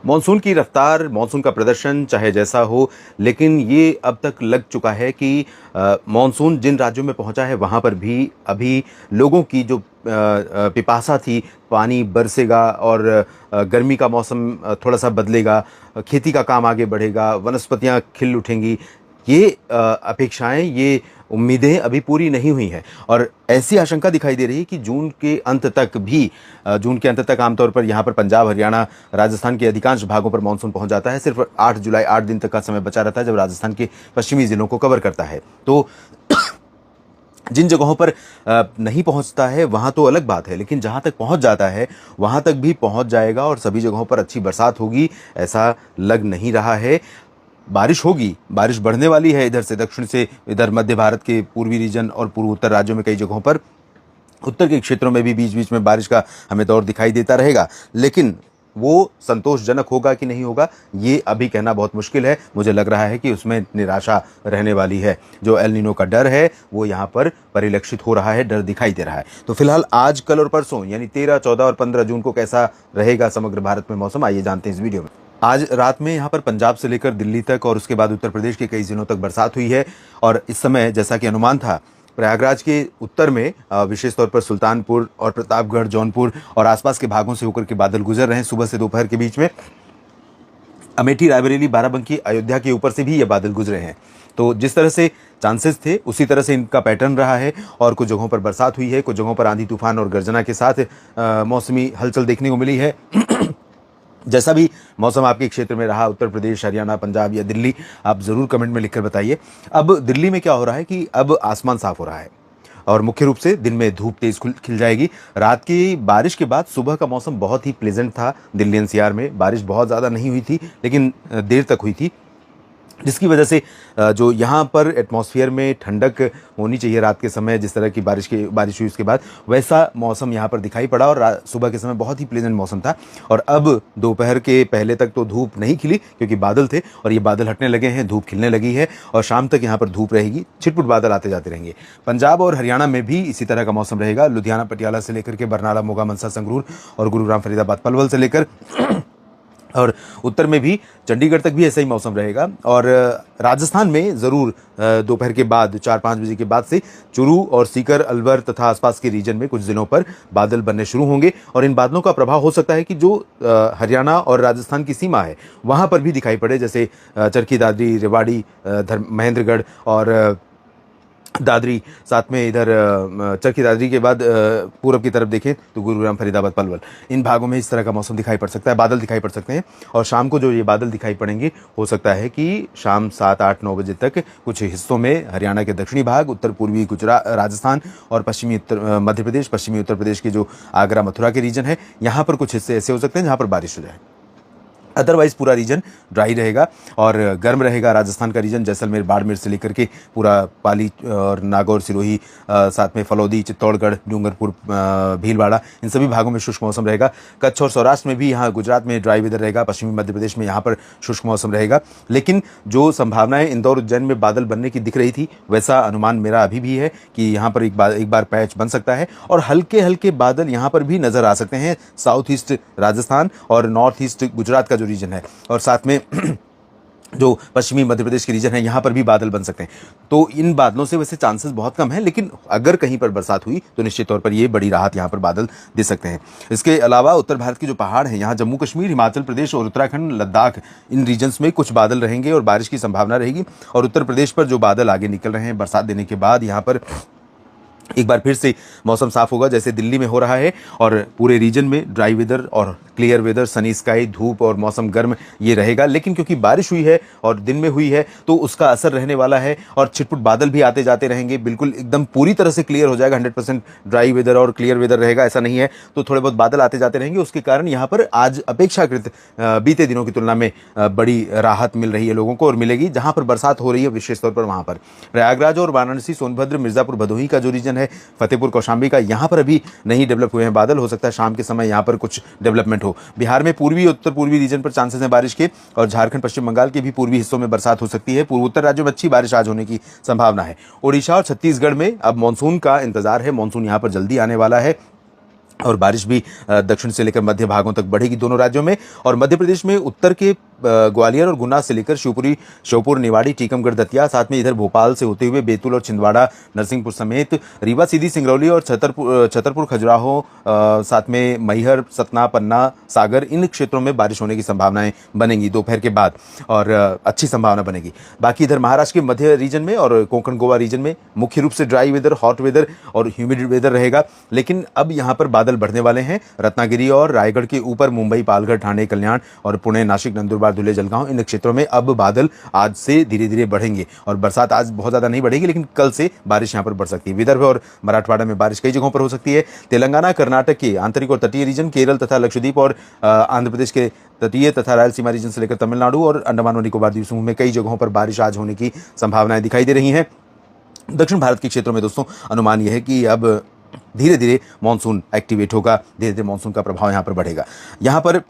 Monsoon की रफ्तार, monsoon का प्रदर्शन चाहे जैसा हो, लेकिन ये अब तक लग चुका है कि मॉनसून जिन राज्यों में पहुंचा है वहां पर भी अभी लोगों की जो पिपासा थी, पानी बरसेगा और गर्मी का मौसम थोड़ा सा बदलेगा, खेती का काम आगे बढ़ेगा, वनस्पतियां खिल उठेंगी, ये अपेक्षाएं, ये उम्मीदें अभी पूरी नहीं हुई हैं। और ऐसी आशंका दिखाई दे रही है कि जून के अंत तक आमतौर पर यहाँ पर पंजाब, हरियाणा, राजस्थान के अधिकांश भागों पर मानसून पहुंच जाता है। सिर्फ 8 जुलाई, 8 दिन तक का समय बचा रहता है जब राजस्थान के पश्चिमी जिलों को कवर करता है। तो जिन जगहों पर नहीं पहुंचता है वहां तो अलग बात है, लेकिन जहां तक पहुंच जाता है वहां तक भी पहुंच जाएगा और सभी जगहों पर अच्छी बरसात होगी, ऐसा लग नहीं रहा है। बारिश होगी, बारिश बढ़ने वाली है इधर से दक्षिण से, इधर मध्य भारत के पूर्वी रीजन और पूर्व उत्तर राज्यों में कई जगहों पर, उत्तर के क्षेत्रों में भी बीच बीच में बारिश का हमें दौर दिखाई देता रहेगा। लेकिन वो संतोषजनक होगा कि नहीं होगा, ये अभी कहना बहुत मुश्किल है। मुझे लग रहा है कि उसमें निराशा रहने वाली है। जो एल नीनो का डर है वो यहाँ पर परिलक्षित हो रहा है, डर दिखाई दे रहा है। तो फिलहाल आज, कल और परसों यानी 13, 14 और 15 जून को कैसा रहेगा समग्र भारत में मौसम, आइए जानते हैं इस वीडियो में। आज रात में यहाँ पर पंजाब से लेकर दिल्ली तक और उसके बाद उत्तर प्रदेश के कई जिलों तक बरसात हुई है। और इस समय जैसा कि अनुमान था, प्रयागराज के उत्तर में विशेष तौर पर सुल्तानपुर और प्रतापगढ़, जौनपुर और आसपास के भागों से होकर के बादल गुजर रहे हैं सुबह से दोपहर के बीच में। अमेठी, रायबरेली, बाराबंकी, अयोध्या के ऊपर से भी ये बादल गुजरे हैं। तो जिस तरह से चांसेस थे उसी तरह से इनका पैटर्न रहा है और कुछ जगहों पर बरसात हुई है, कुछ जगहों पर आंधी तूफान और गर्जना के साथ मौसमी हलचल देखने को मिली है। जैसा भी मौसम आपके क्षेत्र में रहा, उत्तर प्रदेश, हरियाणा, पंजाब या दिल्ली, आप ज़रूर कमेंट में लिखकर बताइए। अब दिल्ली में क्या हो रहा है कि अब आसमान साफ हो रहा है और मुख्य रूप से दिन में धूप तेज खिल जाएगी। रात की बारिश के बाद सुबह का मौसम बहुत ही प्लेजेंट था। दिल्ली एनसीआर में बारिश बहुत ज़्यादा नहीं हुई थी, लेकिन देर तक हुई थी, जिसकी वजह से जो यहाँ पर एटमॉस्फेयर में ठंडक होनी चाहिए रात के समय, जिस तरह की बारिश हुई उसके बाद वैसा मौसम यहाँ पर दिखाई पड़ा और सुबह के समय बहुत ही प्लेजेंट मौसम था। और अब दोपहर के पहले तक तो धूप नहीं खिली क्योंकि बादल थे और ये बादल हटने लगे हैं, धूप खिलने लगी है और शाम तक यहाँ पर धूप रहेगी, छिटपुट बादल आते जाते रहेंगे। पंजाब और हरियाणा में भी इसी तरह का मौसम रहेगा। लुधियाना, पटियाला से लेकर के बरनाला, मोगा, मनसा, संगरूर और गुरुग्राम, फरीदाबाद, पलवल से लेकर और उत्तर में भी चंडीगढ़ तक भी ऐसा ही मौसम रहेगा। और राजस्थान में ज़रूर दोपहर के बाद 4-5 बजे के बाद से चुरू और सीकर, अलवर तथा आसपास के रीजन में कुछ ज़िलों पर बादल बनने शुरू होंगे और इन बादलों का प्रभाव हो सकता है कि जो हरियाणा और राजस्थान की सीमा है वहाँ पर भी दिखाई पड़े, जैसे चरखी दादरी, रेवाड़ी, महेंद्रगढ़ और दादरी, साथ में इधर चरखी दादरी के बाद पूरब की तरफ देखें तो गुरुग्राम, फरीदाबाद, पलवल, इन भागों में इस तरह का मौसम दिखाई पड़ सकता है, बादल दिखाई पड़ सकते हैं। और शाम को जो ये बादल दिखाई पड़ेंगे, हो सकता है कि शाम 7, 8, 9 बजे तक कुछ हिस्सों में हरियाणा के दक्षिणी भाग, उत्तर पूर्वी गुजरात, राजस्थान और पश्चिमी मध्य प्रदेश, पश्चिमी उत्तर प्रदेश के जो आगरा, मथुरा के रीजन है, यहाँ पर कुछ हिस्से ऐसे हो सकते हैं जहाँ पर बारिश हो जाए। अदरवाइज पूरा रीजन ड्राई रहेगा और गर्म रहेगा। राजस्थान का रीजन जैसलमेर, बाड़मेर से लेकर के पूरा पाली और नागौर, सिरोही, साथ में फलौदी, चित्तौड़गढ़, डूंगरपुर, भीलवाड़ा, इन सभी भागों में शुष्क मौसम रहेगा। कच्छ और सौराष्ट्र में भी, यहाँ गुजरात में ड्राई वेदर रहेगा। पश्चिमी मध्य प्रदेश में यहाँ पर शुष्क मौसम रहेगा। लेकिन जो संभावनाएं इंदौर, उज्जैन में बादल बनने की दिख रही थी, वैसा अनुमान मेरा अभी भी है कि यहाँ पर एक बार पैच बन सकता है और हल्के हल्के बादल यहाँ पर भी नजर आ सकते हैं। साउथ ईस्ट राजस्थान और नॉर्थ ईस्ट गुजरात का रीजन है और साथ में जो पश्चिमी मध्य प्रदेश के रीजन है, यहां पर भी बादल बन सकते हैं। तो इन बादलों से वैसे चांसेस बहुत कम है, लेकिन अगर कहीं पर बरसात हुई तो निश्चित तौर पर ये बड़ी राहत यहां पर बादल दे सकते हैं। इसके अलावा उत्तर भारत के जो पहाड़ हैं, यहां जम्मू कश्मीर, हिमाचल प्रदेश और उत्तराखंड, लद्दाख, इन रीजन्स में कुछ बादल रहेंगे और बारिश की संभावना रहेगी। और उत्तर प्रदेश पर जो बादल आगे निकल रहे हैं बरसात देने के बाद, यहाँ पर एक बार फिर से मौसम साफ होगा जैसे दिल्ली में हो रहा है और पूरे रीजन में ड्राई वेदर और क्लियर वेदर, सनी स्काई, धूप और मौसम गर्म ये रहेगा। लेकिन क्योंकि बारिश हुई है और दिन में हुई है तो उसका असर रहने वाला है और छिटपुट बादल भी आते जाते रहेंगे। बिल्कुल एकदम पूरी तरह से क्लियर हो जाएगा, 100% ड्राई वेदर और क्लियर वेदर रहेगा ऐसा नहीं है। तो थोड़े बहुत बादल आते जाते रहेंगे। उसके कारण यहाँ पर आज अपेक्षाकृत बीते दिनों की तुलना में बड़ी राहत मिल रही है लोगों को और मिलेगी। जहाँ पर बरसात हो रही है विशेष तौर पर वहाँ पर प्रयागराज और वाराणसी, सोनभद्र, मिर्जापुर, भदोही का जो रीजन है, फतेहपुर, कौशाम्बी का, यहाँ पर अभी नहीं डेवलप हुए हैं बादल। हो सकता है शाम के समय यहाँ पर कुछ डेवलपमेंट हो। बिहार में पूर्वी और उत्तर पूर्वी रीजन पर चांसेस हैं बारिश के और झारखंड, पश्चिम बंगाल के भी पूर्वी हिस्सों में बरसात हो सकती है। पूर्वोत्तर राज्यों में अच्छी बारिश आज होने की संभावना है। ओडिशा और छत्तीसगढ़ में अब मानसून का इंतजार है। मानसून यहाँ पर जल्दी आने वाला है। और बारिश भी दक्षिण से लेकर मध्य भागों तक बढ़ेगी दोनों राज्यों में। और मध्य प्रदेश में उत्तर के ग्वालियर और गुना से लेकर शिवपुरी, श्योपुर, निवाड़ी, टीकमगढ़, दतिया, साथ में इधर भोपाल से होते हुए बैतूल और छिंदवाड़ा, नरसिंहपुर समेत रीवा, सीधी, सिंगरौली और छतरपुर, खजुराहो, साथ में मैहर, सतना, पन्ना, सागर, इन क्षेत्रों में बारिश होने की संभावनाएं बनेंगी दोपहर के बाद, और अच्छी संभावना बनेगी। बाकी इधर महाराष्ट्र के मध्य रीजन में और कोंकण गोवा रीजन में मुख्य रूप से ड्राई वेदर, हॉट वेदर और ह्यूमिड वेदर रहेगा। लेकिन अब यहाँ पर बादल बढ़ने वाले हैं। रत्नागिरी और रायगढ़ के ऊपर मुंबई, पालघर, ठाणे, कल्याण और पुणे, नासिक, नंदुरबार, धुले, जलगांव, इन क्षेत्रों में अब बादल आज से धीरे धीरे बढ़ेंगे। और बरसात आज बहुत ज्यादा नहीं बढ़ेगी, लेकिन कल से बारिश यहां पर बढ़ सकती है। विदर्भ और मराठवाड़ा में बारिश कई जगहों पर हो सकती है। तेलंगाना, कर्नाटक के आंतरिक और तटीय रीजन, केरल तथा लक्षद्वीप और आंध्र प्रदेश के तटीय तथा रायलसीमा रीजन से लेकर तमिलनाडु और अंडमान और निकोबार द्वीप समूह में कई जगहों पर बारिश आज होने की संभावनाएं दिखाई दे रही हैं। दक्षिण भारत के क्षेत्रों में दोस्तों अनुमान यह है कि अब धीरे धीरे मानसून एक्टिवेट होगा, धीरे धीरे मानसून का प्रभाव यहां पर बढ़ेगा। यहां पर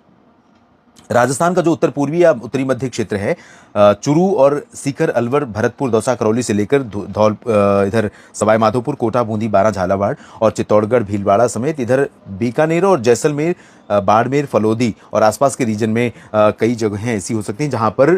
राजस्थान का जो उत्तर पूर्वी या उत्तरी मध्य क्षेत्र है, चुरू और सीकर, अलवर, भरतपुर, दौसा, करौली से लेकर धौल, इधर सवाई माधोपुर, कोटा, बूंदी, बारां, झालावाड़ और चित्तौड़गढ़, भीलवाड़ा समेत इधर बीकानेर और जैसलमेर, बाड़मेर, फलोदी और आसपास के रीजन में कई जगहें ऐसी हो सकती हैं जहां पर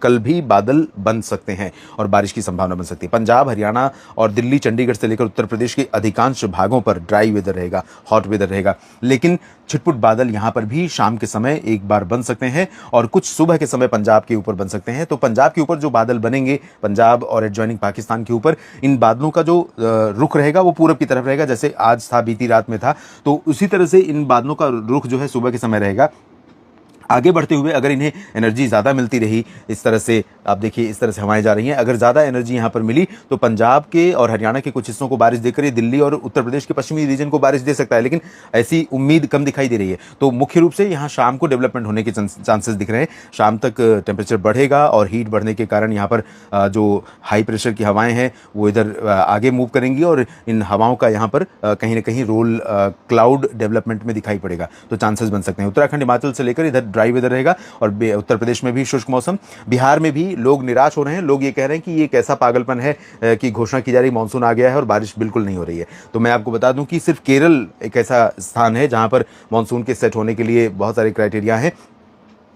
कल भी बादल बन सकते हैं और बारिश की संभावना बन सकती है। पंजाब, हरियाणा और दिल्ली, चंडीगढ़ से लेकर उत्तर प्रदेश के अधिकांश भागों पर ड्राई वेदर रहेगा, हॉट वेदर रहेगा, लेकिन छिटपुट बादल यहां पर भी शाम के समय एक बार बन सकते हैं और कुछ सुबह के समय पंजाब के ऊपर बन सकते हैं। तो पंजाब के ऊपर जो बादल बनेंगे, पंजाब और एडजॉइनिंग पाकिस्तान के ऊपर, इन बादलों का जो रुख रहेगा वो पूरब की तरफ रहेगा, जैसे आज था, बीती रात में था। तो उसी तरह से इन बादलों का रुख जो है सुबह के समय रहेगा। आगे बढ़ते हुए अगर इन्हें एनर्जी ज़्यादा मिलती रही, इस तरह से आप देखिए, इस तरह से हवाएं जा रही हैं, अगर ज़्यादा एनर्जी यहाँ पर मिली तो पंजाब के और हरियाणा के कुछ हिस्सों को बारिश देकर ये दिल्ली और उत्तर प्रदेश के पश्चिमी रीजन को बारिश दे सकता है, लेकिन ऐसी उम्मीद कम दिखाई दे रही है। तो मुख्य रूप से यहाँ शाम को डेवलपमेंट होने के चांसेस दिख रहे हैं। शाम तक टेम्परेचर बढ़ेगा और हीट बढ़ने के कारण यहाँ पर जो हाई प्रेशर की हवाएं हैं वो इधर आगे मूव करेंगी और इन हवाओं का यहाँ पर कहीं ना कहीं रोल क्लाउड डेवलपमेंट में दिखाई पड़ेगा, तो चांसेस बन सकते हैं। उत्तराखंड, हिमाचल से लेकर इधर ड्राई वेदर रहेगा और उत्तर प्रदेश में भी शुष्क मौसम। बिहार में भी लोग निराश हो रहे हैं, लोग ये कह रहे हैं कि ये कैसा पागलपन है कि घोषणा की जा रही मानसून आ गया है और बारिश बिल्कुल नहीं हो रही है। तो मैं आपको बता दूं कि सिर्फ केरल एक ऐसा स्थान है जहां पर मानसून के सेट होने के लिए बहुत सारे क्राइटेरिया हैं।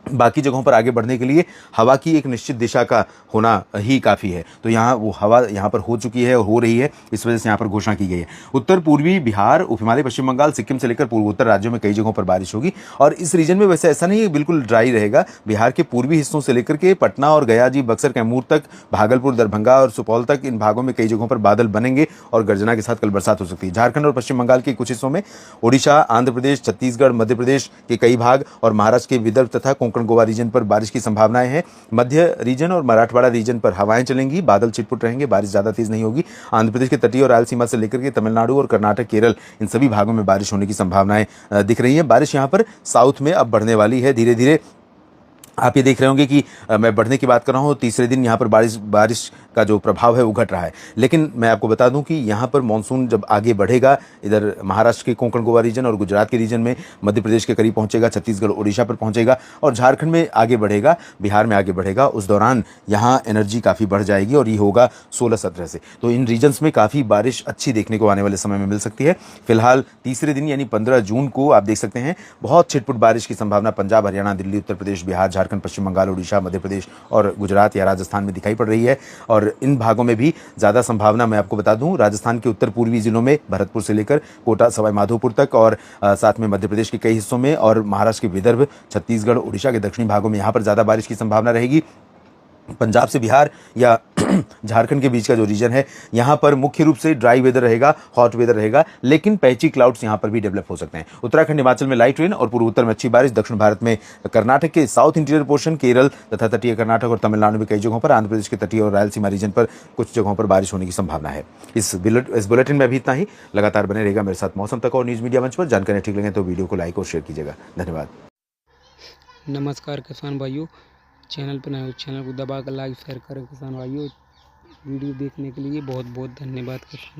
बाकी जगहों पर आगे बढ़ने के लिए हवा की एक निश्चित दिशा का होना ही काफ़ी है। तो यहाँ वो हवा यहाँ पर हो चुकी है और हो रही है, इस वजह से यहाँ पर घोषणा की गई है। उत्तर पूर्वी बिहार, उप हिमालय, पश्चिम बंगाल, सिक्किम से लेकर पूर्वोत्तर राज्यों में कई जगहों पर बारिश होगी। और इस रीजन में वैसे ऐसा नहीं है बिल्कुल ड्राई रहेगा। बिहार के पूर्वी हिस्सों से लेकर के पटना और गया जी, बक्सर, कैमूर तक, भागलपुर, दरभंगा और सुपौल तक, इन भागों में कई जगहों पर बादल बनेंगे और गर्जना के साथ कल बरसात हो सकती है। झारखंड और पश्चिम बंगाल के कुछ हिस्सों में, ओडिशा, आंध्र प्रदेश, छत्तीसगढ़, मध्य प्रदेश के कई भाग और महाराष्ट्र के विदर्भ तथा कोंकण गोवा रीजन पर बारिश की संभावनाएं हैं। मध्य रीजन और मराठवाड़ा रीजन पर हवाएं चलेंगी, बादल छिटपुट रहेंगे, बारिश ज्यादा तेज नहीं होगी। आंध्र प्रदेश के तटीय और रायलसीमा से लेकर के तमिलनाडु और कर्नाटक, केरल, इन सभी भागों में बारिश होने की संभावनाएं दिख रही हैं। बारिश यहां पर साउथ में अब बढ़ने वाली है धीरे धीरे। आप ये देख रहे होंगे कि मैं बढ़ने की बात कर रहा हूँ, तीसरे दिन यहाँ पर बारिश का जो प्रभाव है वो घट रहा है। लेकिन मैं आपको बता दूं कि यहाँ पर मानसून जब आगे बढ़ेगा, इधर महाराष्ट्र के कोंकण गोवा रीजन और गुजरात के रीजन में, मध्य प्रदेश के करीब पहुँचेगा, छत्तीसगढ़, ओडिशा पर पहुँचेगा और झारखंड में आगे बढ़ेगा, बिहार में आगे बढ़ेगा। उस दौरान यहाँ एनर्जी काफ़ी बढ़ जाएगी और ये होगा 16-17 से। तो इन रीजन्स में काफ़ी बारिश अच्छी देखने को आने वाले समय में मिल सकती है। फिलहाल तीसरे दिन यानी 15 जून को आप देख सकते हैं बहुत छिटपुट बारिश की संभावना पंजाब, हरियाणा, दिल्ली, उत्तर प्रदेश, बिहार, झारखंड, पश्चिम बंगाल, उड़ीसा, मध्य प्रदेश और गुजरात या राजस्थान में दिखाई पड़ रही है। और इन भागों में भी ज़्यादा संभावना मैं आपको बता दूं, राजस्थान के उत्तर पूर्वी जिलों में, भरतपुर से लेकर कोटा, सवाई माधोपुर तक और साथ में मध्य प्रदेश के कई हिस्सों में और महाराष्ट्र के विदर्भ, छत्तीसगढ़, उड़ीसा के दक्षिणी भागों में यहाँ पर ज़्यादा बारिश की संभावना रहेगी। पंजाब से बिहार या झारखंड के बीच का जो रीजन है, यहाँ पर मुख्य रूप से ड्राई वेदर रहेगा, हॉट वेदर रहेगा, लेकिन पैची क्लाउड्स यहाँ पर भी डेवलप हो सकते हैं। उत्तराखंड, हिमाचल में लाइट रेन और पूर्वोत्तर में अच्छी बारिश। दक्षिण भारत में कर्नाटक के साउथ इंटीरियर पोर्शन, केरल तथा तटीय कर्नाटक और तमिलनाडु में कई जगहों पर, आंध्र प्रदेश के तटीय और रायलसीमा रीजन पर कुछ जगहों पर बारिश होने की संभावना है। इस बुलेटिन में अभी इतना ही। लगातार बने रहेगा मेरे साथ मौसम तक और न्यूज़ मीडिया मंच पर। जानकारी ठीक लगे तो वीडियो को लाइक और शेयर कीजिएगा। धन्यवाद। नमस्कार किसान भाइयों, चैनल पर नए हो चैनल को दबा कर लाइक शेयर करें। किसान भाइयों, वीडियो देखने के लिए बहुत बहुत धन्यवाद किसान।